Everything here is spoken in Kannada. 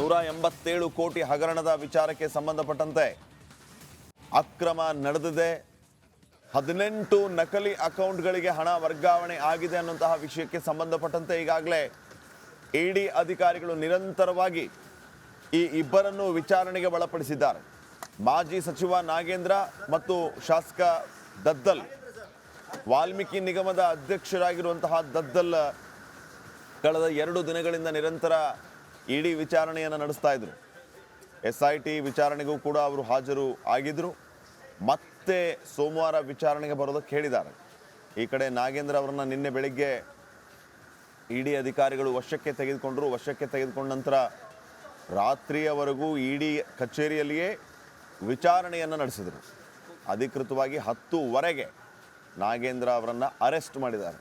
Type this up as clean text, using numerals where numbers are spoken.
187 ಕೋಟಿ ಹಗರಣದ ವಿಚಾರಕ್ಕೆ ಸಂಬಂಧಪಟ್ಟಂತೆ ಅಕ್ರಮ ನಡೆದಿದೆ. 18 ನಕಲಿ ಅಕೌಂಟ್ಗಳಿಗೆ ಹಣ ವರ್ಗಾವಣೆ ಆಗಿದೆ ಅನ್ನುವಂತಹ ವಿಷಯಕ್ಕೆ ಸಂಬಂಧಪಟ್ಟಂತೆ ಈಗಾಗಲೇ ಇಡಿ ಅಧಿಕಾರಿಗಳು ನಿರಂತರವಾಗಿ ಈ ಇಬ್ಬರನ್ನು ವಿಚಾರಣೆಗೆ ಒಳಪಡಿಸಿದ್ದಾರೆ. ಮಾಜಿ ಸಚಿವ ನಾಗೇಂದ್ರ ಮತ್ತು ಶಾಸಕ ದದ್ದಲ್, ವಾಲ್ಮೀಕಿ ನಿಗಮದ ಅಧ್ಯಕ್ಷರಾಗಿರುವಂತಹ ದದ್ದಲ್ ಕಳೆದ 2 ದಿನಗಳಿಂದ ನಿರಂತರ ಇಡಿ ವಿಚಾರಣೆಯನ್ನು ನಡೆಸ್ತಾ ಇದ್ರು. SIT ವಿಚಾರಣೆಗೂ ಕೂಡ ಅವರು ಹಾಜರು ಆಗಿದ್ರು. ಮತ್ತೆ ಸೋಮವಾರ ವಿಚಾರಣೆಗೆ ಬರೋದಕ್ಕೆ ಹೇಳಿದ್ದಾರೆ. ಈ ಕಡೆ ನಾಗೇಂದ್ರ ಅವರನ್ನ ನಿನ್ನೆ ಬೆಳಿಗ್ಗೆ ಇಡಿ ಅಧಿಕಾರಿಗಳು ವಶಕ್ಕೆ ತೆಗೆದುಕೊಂಡರು. ವಶಕ್ಕೆ ತೆಗೆದುಕೊಂಡ ನಂತರ ರಾತ್ರಿಯವರೆಗೂ ಇಡಿ ಕಚೇರಿಯಲ್ಲಿಯೇ ವಿಚಾರಣೆಯನ್ನು ನಡೆಸಿದರು. ಅಧಿಕೃತವಾಗಿ 10:00ವರೆಗೆ ನಾಗೇಂದ್ರ ಅವರನ್ನು ಅರೆಸ್ಟ್ ಮಾಡಿದ್ದಾರೆ.